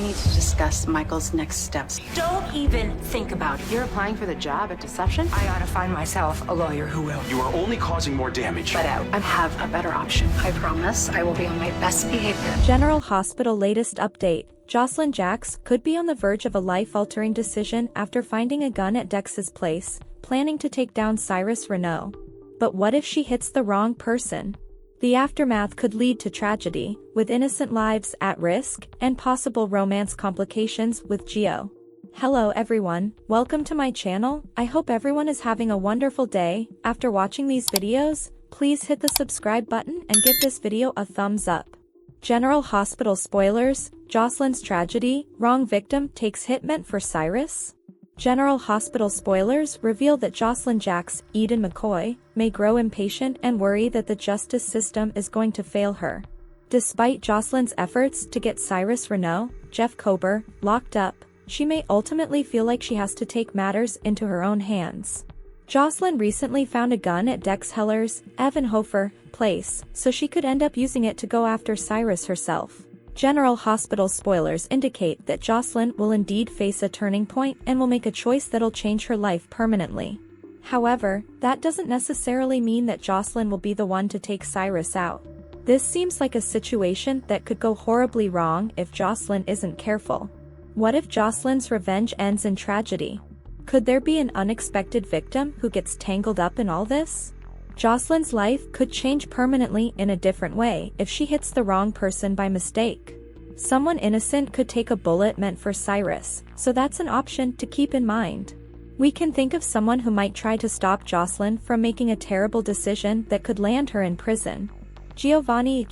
We need to discuss Michael's next steps. Don't even think about it. You're applying for the job at Deception? I ought to find myself a lawyer who will. You are only causing more damage. Let out. I have a better option. I promise I will be on my best behavior. General Hospital latest update. Josslyn Jax could be on the verge of a life-altering decision after finding a gun at Dex's place, planning to take down Cyrus Renault. But what if she hits the wrong person? The aftermath could lead to tragedy, with innocent lives at risk, and possible romance complications with Gio. Hello everyone, welcome to my channel. I hope everyone is having a wonderful day. After watching these videos, please hit the subscribe button and give this video a thumbs up. General Hospital spoilers, Josslyn's tragedy, wrong victim takes hit meant for Cyrus? General Hospital spoilers reveal that Josslyn Jax, Eden McCoy, may grow impatient and worry that the justice system is going to fail her. Despite Josslyn's efforts to get Cyrus Renault, Jeff Kober, locked up, she may ultimately feel like she has to take matters into her own hands. Josslyn recently found a gun at Dex Heller's, Evanhofer, place, so she could end up using it to go after Cyrus herself. General Hospital spoilers indicate that Josslyn will indeed face a turning point and will make a choice that'll change her life permanently. However, that doesn't necessarily mean that Josslyn will be the one to take Cyrus out. This seems like a situation that could go horribly wrong if Josslyn isn't careful. What if Josslyn's revenge ends in tragedy? Could there be an unexpected victim who gets tangled up in all this? Josslyn's life could change permanently in a different way if she hits the wrong person by mistake. Someone innocent could take a bullet meant for Cyrus, so that's an option to keep in mind. We can think of someone who might try to stop Josslyn from making a terrible decision that could land her in prison. Giovanni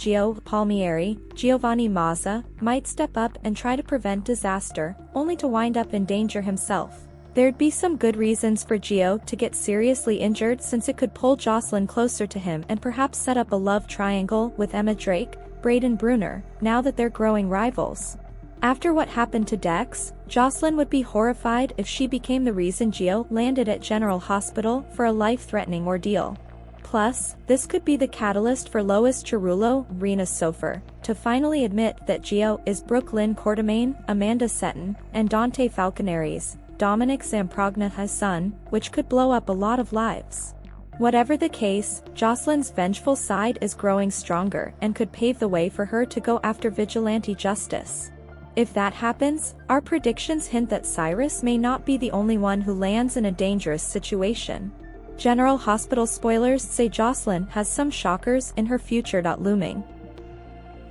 Palmieri, Giovanni Mazza, might step up and try to prevent disaster, only to wind up in danger himself. There'd be some good reasons for Gio to get seriously injured, since it could pull Josslyn closer to him and perhaps set up a love triangle with Emma Drake, Braden Bruner, now that they're growing rivals. After what happened to Dex, Josslyn would be horrified if she became the reason Gio landed at General Hospital for a life-threatening ordeal. Plus, this could be the catalyst for Lois Cerullo, Rena Sofer, to finally admit that Gio is Brooklyn Quartermain, Amanda Seton, and Dante Falconeri's, Dominic Zamprogna's son, which could blow up a lot of lives. Whatever the case, Josslyn's vengeful side is growing stronger and could pave the way for her to go after vigilante justice. If that happens, our predictions hint that Cyrus may not be the only one who lands in a dangerous situation. General Hospital spoilers say Josslyn has some shockers in her future. Looming.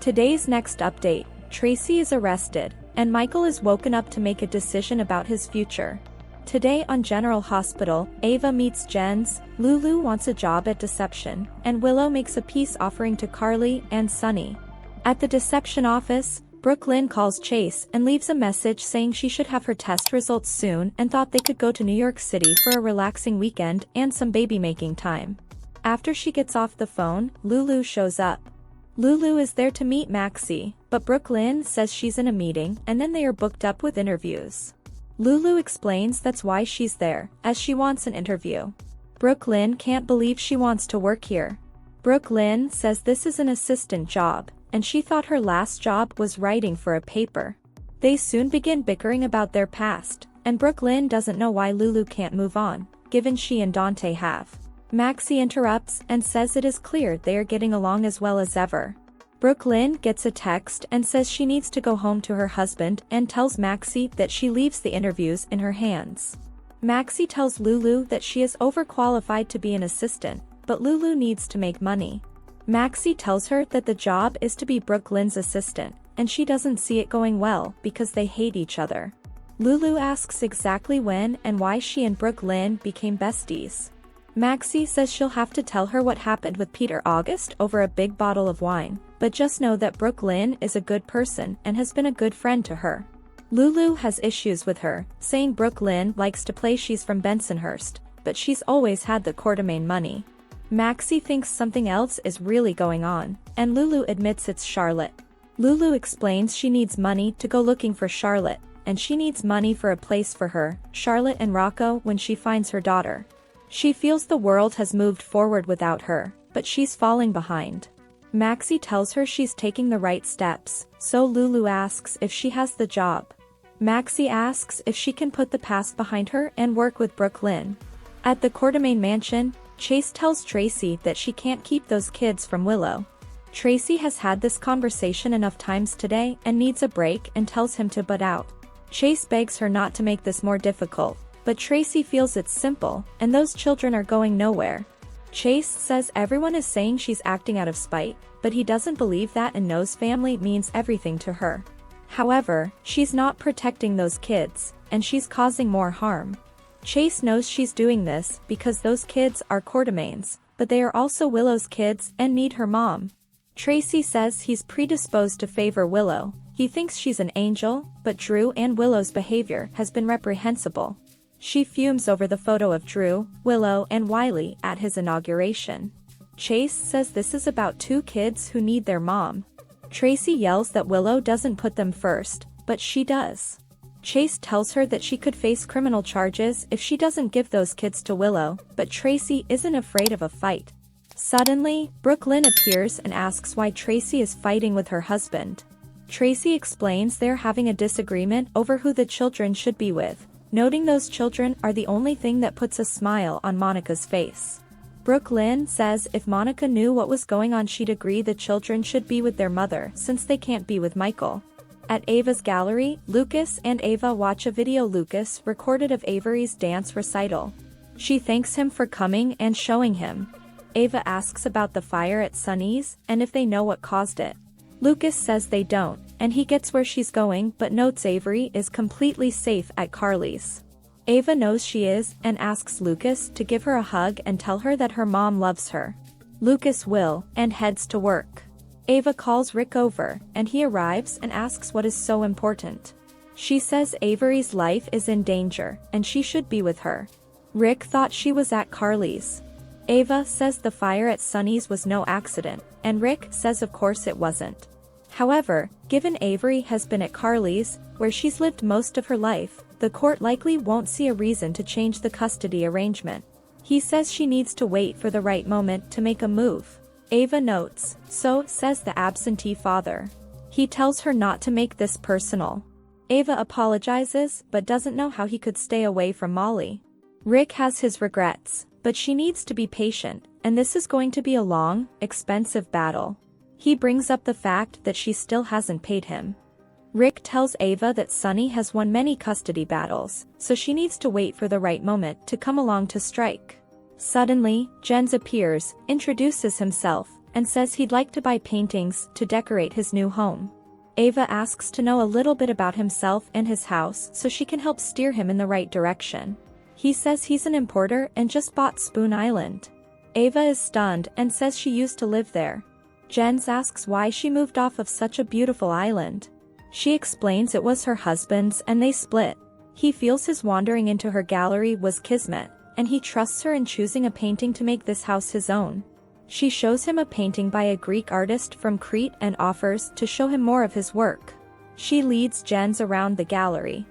Today's next update, Tracy is arrested, and Michael is woken up to make a decision about his future. Today on General Hospital, Ava meets Jens, Lulu wants a job at Deception, and Willow makes a peace offering to Carly and Sunny. At the Deception office, Brooklyn calls Chase and leaves a message saying she should have her test results soon and thought they could go to New York City for a relaxing weekend and some baby-making time. After she gets off the phone, Lulu shows up. Lulu is there to meet Maxie, but Brooklyn says she's in a meeting and then they are booked up with interviews. Lulu explains that's why she's there, as she wants an interview. Brooklyn can't believe she wants to work here. Brooklyn says this is an assistant job, and she thought her last job was writing for a paper. They soon begin bickering about their past, and Brooklyn doesn't know why Lulu can't move on, given she and Dante have. Maxie interrupts and says it is clear they are getting along as well as ever. Brooklyn gets a text and says she needs to go home to her husband and tells Maxie that she leaves the interviews in her hands. Maxie tells Lulu that she is overqualified to be an assistant, but Lulu needs to make money. Maxie tells her that the job is to be Brooklyn's assistant, and she doesn't see it going well because they hate each other. Lulu asks exactly when and why she and Brooklyn became besties. Maxie says she'll have to tell her what happened with Peter August over a big bottle of wine, but just know that Brooklyn is a good person and has been a good friend to her. Lulu has issues with her, saying Brooklyn likes to play she's from Bensonhurst, but she's always had the Quartermain money. Maxie thinks something else is really going on, and Lulu admits it's Charlotte. Lulu explains she needs money to go looking for Charlotte, and she needs money for a place for her, Charlotte and Rocco when she finds her daughter. She feels the world has moved forward without her, but she's falling behind. Maxie tells her she's taking the right steps, so Lulu asks if she has the job. Maxie asks if she can put the past behind her and work with Brooklyn. At the Quartermain mansion, Chase tells Tracy that she can't keep those kids from Willow. Tracy has had this conversation enough times today and needs a break and tells him to butt out. Chase begs her not to make this more difficult, but Tracy feels it's simple, and those children are going nowhere. Chase says everyone is saying she's acting out of spite, but he doesn't believe that and knows family means everything to her. However, she's not protecting those kids, and she's causing more harm. Chase knows she's doing this because those kids are Quartermain's, but they are also Willow's kids and need her mom. Tracy says he's predisposed to favor Willow. He thinks she's an angel, but Drew and Willow's behavior has been reprehensible. She fumes over the photo of Drew, Willow, and Wiley at his inauguration. Chase says this is about two kids who need their mom. Tracy yells that Willow doesn't put them first, but she does. Chase tells her that she could face criminal charges if she doesn't give those kids to Willow, but Tracy isn't afraid of a fight. Suddenly, Brooklyn appears and asks why Tracy is fighting with her husband. Tracy explains they're having a disagreement over who the children should be with, noting those children are the only thing that puts a smile on Monica's face. Brooklyn says if Monica knew what was going on she'd agree the children should be with their mother since they can't be with Michael. At Ava's gallery, Lucas and Ava watch a video Lucas recorded of Avery's dance recital. She thanks him for coming and showing him. Ava asks about the fire at Sunny's and if they know what caused it. Lucas says they don't, and he gets where she's going but notes Avery is completely safe at Carly's. Ava knows she is and asks Lucas to give her a hug and tell her that her mom loves her. Lucas will, and heads to work. Ava calls Rick over, and he arrives and asks what is so important. She says Avery's life is in danger, and she should be with her. Rick thought she was at Carly's. Ava says the fire at Sunny's was no accident, and Rick says of course it wasn't. However, given Avery has been at Carly's, where she's lived most of her life, the court likely won't see a reason to change the custody arrangement. He says she needs to wait for the right moment to make a move. Ava notes, so says the absentee father. He tells her not to make this personal. Ava apologizes but doesn't know how he could stay away from Molly. Rick has his regrets, but she needs to be patient, and this is going to be a long, expensive battle. He brings up the fact that she still hasn't paid him. Rick tells Ava that Sunny has won many custody battles, so she needs to wait for the right moment to come along to strike. Suddenly, Jens appears, introduces himself, and says he'd like to buy paintings to decorate his new home. Ava asks to know a little bit about himself and his house so she can help steer him in the right direction. He says he's an importer and just bought Spoon Island. Ava is stunned and says she used to live there. Jens asks why she moved off of such a beautiful island. She explains it was her husband's and they split. He feels his wandering into her gallery was kismet, and he trusts her in choosing a painting to make this house his own. She shows him a painting by a Greek artist from Crete and offers to show him more of his work. She leads Jens around the gallery.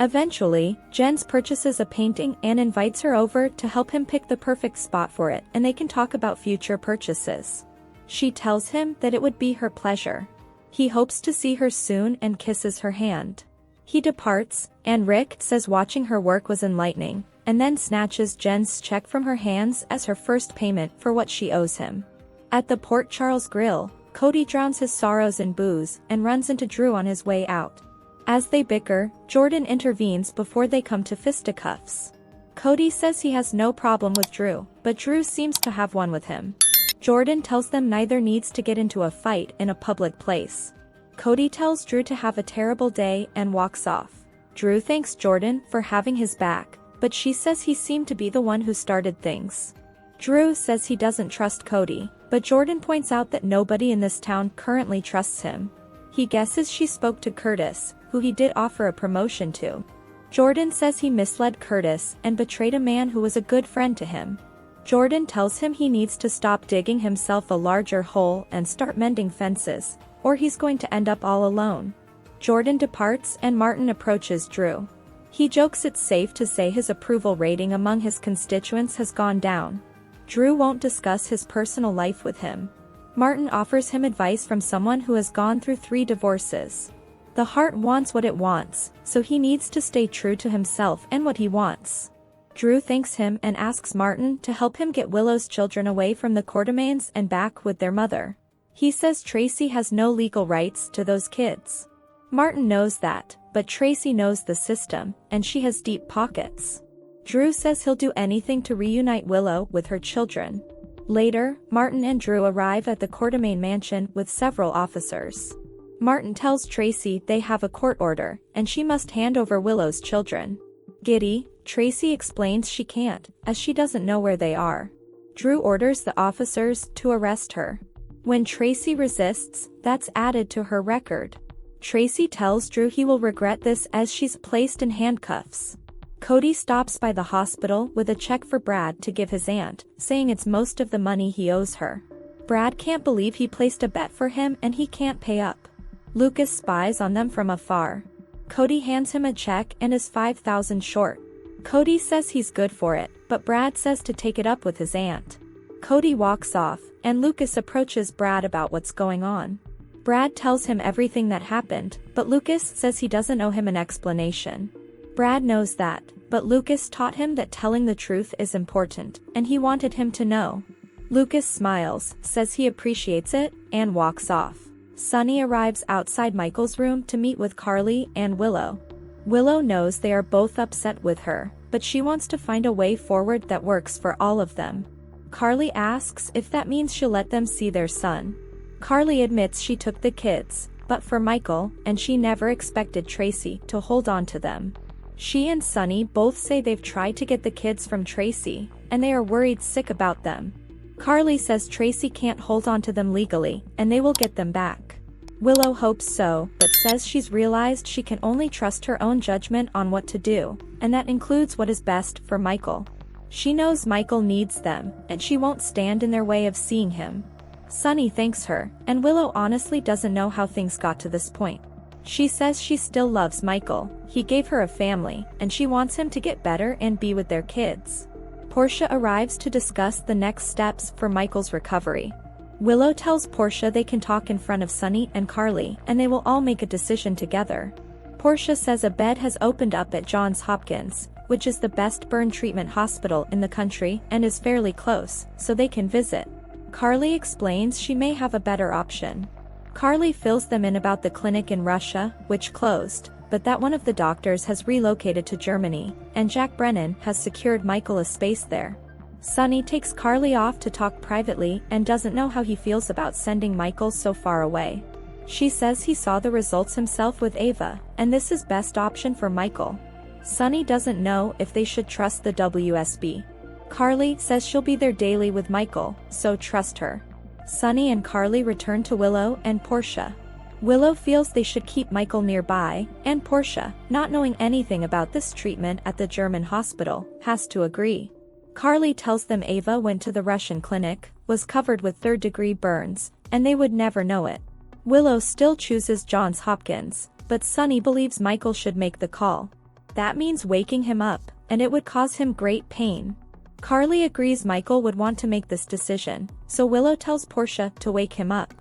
Eventually, Jens purchases a painting and invites her over to help him pick the perfect spot for it, and they can talk about future purchases. She tells him that it would be her pleasure. He hopes to see her soon and kisses her hand. He departs, and Rick says watching her work was enlightening, and then snatches Jen's check from her hands as her first payment for what she owes him. At the Port Charles Grill, Cody drowns his sorrows in booze and runs into Drew on his way out. As they bicker, Jordan intervenes before they come to fisticuffs. Cody says he has no problem with Drew, but Drew seems to have one with him. Jordan tells them neither needs to get into a fight in a public place. Cody tells Drew to have a terrible day and walks off. Drew thanks Jordan for having his back, but she says he seemed to be the one who started things. Drew says he doesn't trust Cody, but Jordan points out that nobody in this town currently trusts him. He guesses she spoke to Curtis, who he did offer a promotion to. Jordan says he misled Curtis and betrayed a man who was a good friend to him. Jordan tells him he needs to stop digging himself a larger hole and start mending fences, or he's going to end up all alone. Jordan departs and Martin approaches Drew. He jokes it's safe to say his approval rating among his constituents has gone down. Drew won't discuss his personal life with him. Martin offers him advice from someone who has gone through 3 divorces. The heart wants what it wants, so he needs to stay true to himself and what he wants. Drew thanks him and asks Martin to help him get Willow's children away from the Quartermains and back with their mother. He says Tracy has no legal rights to those kids. Martin knows that, but Tracy knows the system, and she has deep pockets. Drew says he'll do anything to reunite Willow with her children. Later, Martin and Drew arrive at the Quartermain mansion with several officers. Martin tells Tracy they have a court order, and she must hand over Willow's children. Giddy, Tracy explains she can't, as she doesn't know where they are. Drew orders the officers to arrest her. When Tracy resists, that's added to her record. Tracy tells Drew he will regret this as she's placed in handcuffs. Cody stops by the hospital with a check for Brad to give his aunt, saying it's most of the money he owes her. Brad can't believe he placed a bet for him and he can't pay up. Lucas spies on them from afar. Cody hands him a check and is $5,000 short. Cody says he's good for it, but Brad says to take it up with his aunt. Cody walks off, and Lucas approaches Brad about what's going on. Brad tells him everything that happened, but Lucas says he doesn't owe him an explanation. Brad knows that, but Lucas taught him that telling the truth is important, and he wanted him to know. Lucas smiles, says he appreciates it, and walks off. Sunny arrives outside Michael's room to meet with Carly and Willow. Willow knows they are both upset with her, but she wants to find a way forward that works for all of them. Carly asks if that means she'll let them see their son. Carly admits she took the kids, but for Michael, and she never expected Tracy to hold on to them. She and Sunny both say they've tried to get the kids from Tracy, and they are worried sick about them. Carly says Tracy can't hold on to them legally, and they will get them back. Willow hopes so, but says she's realized she can only trust her own judgment on what to do, and that includes what is best for Michael. She knows Michael needs them, and she won't stand in their way of seeing him. Sunny thanks her, and Willow honestly doesn't know how things got to this point. She says she still loves Michael, he gave her a family, and she wants him to get better and be with their kids. Portia arrives to discuss the next steps for Michael's recovery. Willow tells Portia they can talk in front of Sunny and Carly, and they will all make a decision together. Portia says a bed has opened up at Johns Hopkins, which is the best burn treatment hospital in the country and is fairly close, so they can visit. Carly explains she may have a better option. Carly fills them in about the clinic in Russia, which closed, but that one of the doctors has relocated to Germany, and Jack Brennan has secured Michael a space there. Sunny takes Carly off to talk privately and doesn't know how he feels about sending Michael so far away. She says he saw the results himself with Ava, and this is best option for Michael. Sunny doesn't know if they should trust the WSB. Carly says she'll be there daily with Michael, so trust her. Sunny and Carly return to Willow and Portia. Willow feels they should keep Michael nearby, and Portia, not knowing anything about this treatment at the German hospital, has to agree. Carly tells them Ava went to the Russian clinic, was covered with third-degree burns, and they would never know it. Willow still chooses Johns Hopkins, but Sunny believes Michael should make the call. That means waking him up, and it would cause him great pain. Carly agrees Michael would want to make this decision, so Willow tells Portia to wake him up.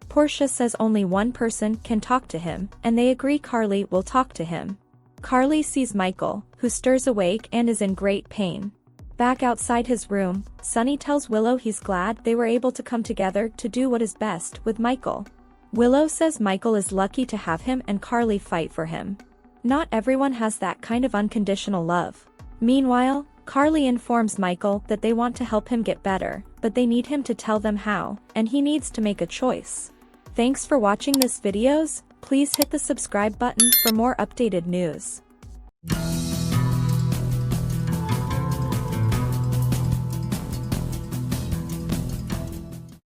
Portia says only one person can talk to him, and they agree Carly will talk to him. Carly sees Michael, who stirs awake and is in great pain. Back outside his room, Sunny tells Willow he's glad they were able to come together to do what is best with Michael. Willow says Michael is lucky to have him and Carly fight for him. Not everyone has that kind of unconditional love. Meanwhile, Carly informs Michael that they want to help him get better, but they need him to tell them how, and he needs to make a choice. Thanks for watching this videos. Please hit the subscribe button for more updated news.